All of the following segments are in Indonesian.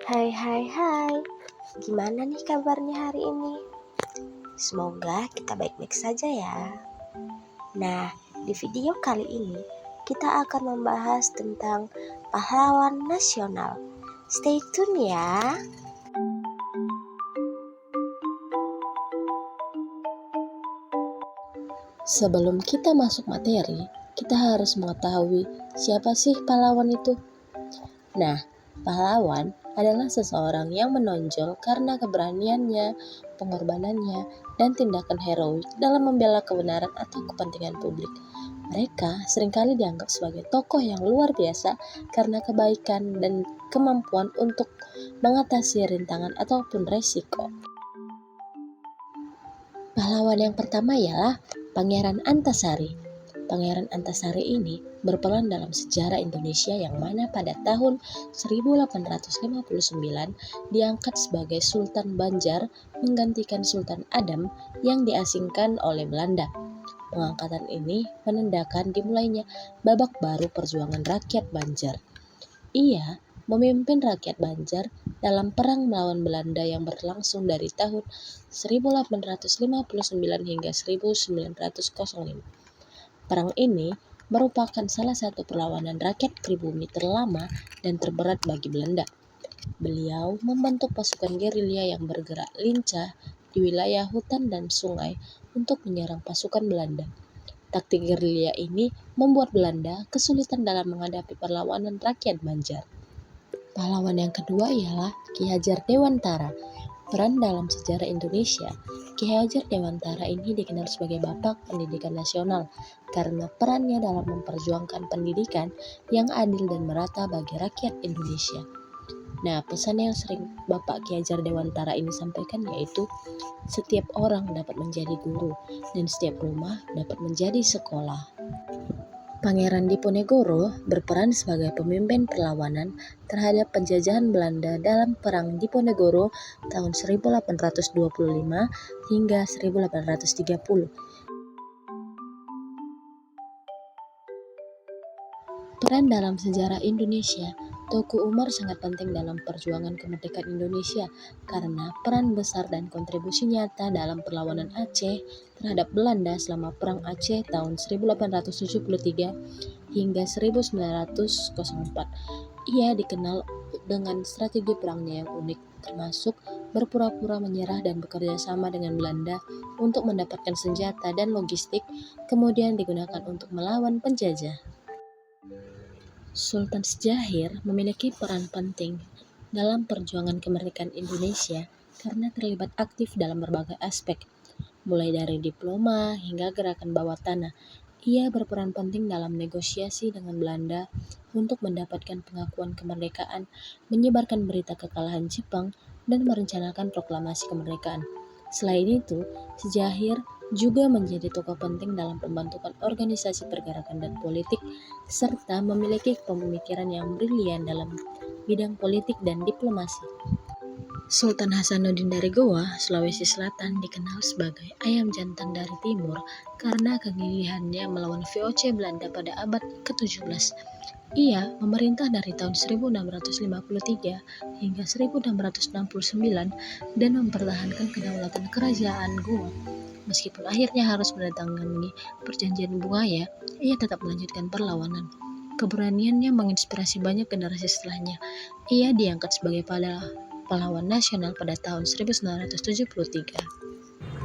Hai hai hai, gimana nih kabarnya hari ini? Semoga kita baik-baik saja ya. Nah, di video kali ini kita akan membahas tentang pahlawan nasional. Stay tune ya. Sebelum kita masuk materi, kita harus mengetahui siapa sih pahlawan itu. Nah, pahlawan adalah seseorang yang menonjol karena keberaniannya, pengorbanannya, dan tindakan heroik dalam membela kebenaran atau kepentingan publik. Mereka seringkali dianggap sebagai tokoh yang luar biasa karena kebaikan dan kemampuan untuk mengatasi rintangan ataupun resiko. Pahlawan yang pertama ialah Pangeran Antasari. Pangeran Antasari ini berperan dalam sejarah Indonesia yang mana pada tahun 1859 diangkat sebagai Sultan Banjar menggantikan Sultan Adam yang diasingkan oleh Belanda. Pengangkatan ini menandakan dimulainya babak baru perjuangan rakyat Banjar. Ia memimpin rakyat Banjar dalam perang melawan Belanda yang berlangsung dari tahun 1859 hingga 1905. Perang ini merupakan salah satu perlawanan rakyat pribumi terlama dan terberat bagi Belanda. Beliau membentuk pasukan gerilya yang bergerak lincah di wilayah hutan dan sungai untuk menyerang pasukan Belanda. Taktik gerilya ini membuat Belanda kesulitan dalam menghadapi perlawanan rakyat Banjar. Pahlawan yang kedua ialah Ki Hajar Dewantara. Peran dalam sejarah Indonesia, Ki Hajar Dewantara ini dikenal sebagai Bapak Pendidikan Nasional karena perannya dalam memperjuangkan pendidikan yang adil dan merata bagi rakyat Indonesia. Nah, pesan yang sering Bapak Ki Hajar Dewantara ini sampaikan yaitu setiap orang dapat menjadi guru dan setiap rumah dapat menjadi sekolah. Pangeran Diponegoro berperan sebagai pemimpin perlawanan terhadap penjajahan Belanda dalam Perang Diponegoro tahun 1825 hingga 1830. Peran dalam sejarah Indonesia, Teuku Umar sangat penting dalam perjuangan kemerdekaan Indonesia karena peran besar dan kontribusi nyata dalam perlawanan Aceh terhadap Belanda selama Perang Aceh tahun 1873 hingga 1904. Ia dikenal dengan strategi perangnya yang unik, termasuk berpura-pura menyerah dan bekerja sama dengan Belanda untuk mendapatkan senjata dan logistik, kemudian digunakan untuk melawan penjajah. Sultan Syahrir memiliki peran penting dalam perjuangan kemerdekaan Indonesia karena terlibat aktif dalam berbagai aspek, mulai dari diploma hingga gerakan bawah tanah. Ia berperan penting dalam negosiasi dengan Belanda untuk mendapatkan pengakuan kemerdekaan, menyebarkan berita kekalahan Jepang, dan merencanakan proklamasi kemerdekaan. Selain itu, Syahrir juga menjadi tokoh penting dalam pembentukan organisasi pergerakan dan politik, serta memiliki pemikiran yang brilian dalam bidang politik dan diplomasi. Sultan Hasanuddin dari Goa, Sulawesi Selatan dikenal sebagai ayam jantan dari timur karena kegigihannya melawan VOC Belanda pada abad ke-17. Ia memerintah dari tahun 1653 hingga 1669 dan mempertahankan kedaulatan kerajaan Goa. Meskipun akhirnya harus menandatangani perjanjian Bungaya, ia tetap melanjutkan perlawanan. Keberaniannya menginspirasi banyak generasi setelahnya. Ia diangkat sebagai pahlawan nasional pada tahun 1973.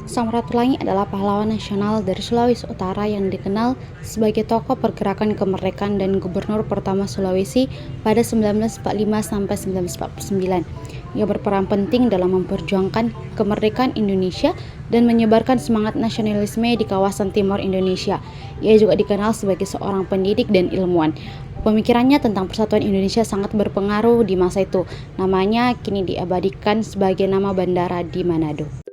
Samratulangi adalah pahlawan nasional dari Sulawesi Utara yang dikenal sebagai tokoh pergerakan kemerdekaan dan gubernur pertama Sulawesi pada 1945 sampai 1949. Ia berperan penting dalam memperjuangkan kemerdekaan Indonesia dan menyebarkan semangat nasionalisme di kawasan timur Indonesia. Ia juga dikenal sebagai seorang pendidik dan ilmuwan. Pemikirannya tentang persatuan Indonesia sangat berpengaruh di masa itu. Namanya kini diabadikan sebagai nama bandara di Manado.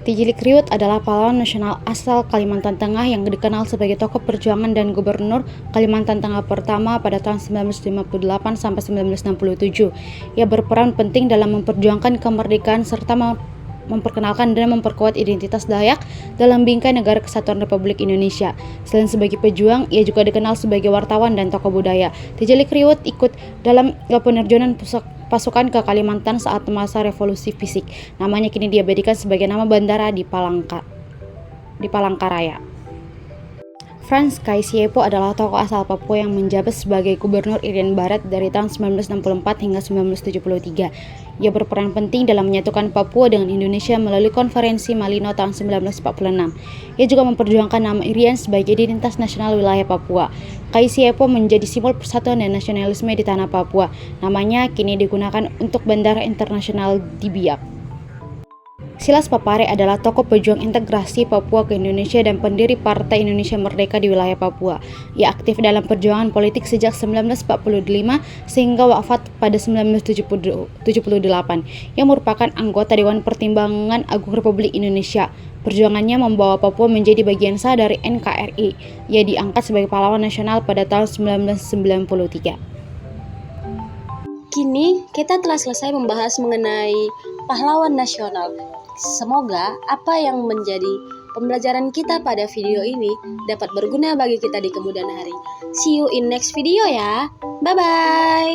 Tijilik Riut adalah pahlawan nasional asal Kalimantan Tengah yang dikenal sebagai tokoh perjuangan dan gubernur Kalimantan Tengah pertama pada tahun 1958 sampai 1967. Ia berperan penting dalam memperjuangkan kemerdekaan serta memperkenalkan dan memperkuat identitas Dayak dalam bingkai Negara Kesatuan Republik Indonesia. Selain sebagai pejuang, ia juga dikenal sebagai wartawan dan tokoh budaya. Tijilik Riut ikut dalam penerjunan pasukan ke Kalimantan saat masa revolusi fisik. Namanya kini diabadikan sebagai nama bandara di Palangkaraya. Frans Kaisiepo adalah tokoh asal Papua yang menjabat sebagai Gubernur Irian Barat dari tahun 1964 hingga 1973. Ia berperan penting dalam menyatukan Papua dengan Indonesia melalui Konferensi Malino tahun 1946. Ia juga memperjuangkan nama Irian sebagai identitas nasional wilayah Papua. Kaisiepo menjadi simbol persatuan dan nasionalisme di tanah Papua. Namanya kini digunakan untuk Bandara Internasional di Biak. Silas Papare adalah tokoh pejuang integrasi Papua ke Indonesia dan pendiri Partai Indonesia Merdeka di wilayah Papua. Ia aktif dalam perjuangan politik sejak 1945 sehingga wafat pada 1978. Ia merupakan anggota Dewan Pertimbangan Agung Republik Indonesia. Perjuangannya membawa Papua menjadi bagian sah dari NKRI. Ia diangkat sebagai pahlawan nasional pada tahun 1993. Kini kita telah selesai membahas mengenai pahlawan nasional. Semoga apa yang menjadi pembelajaran kita pada video ini dapat berguna bagi kita di kemudian hari. See you in next video ya. Bye-bye.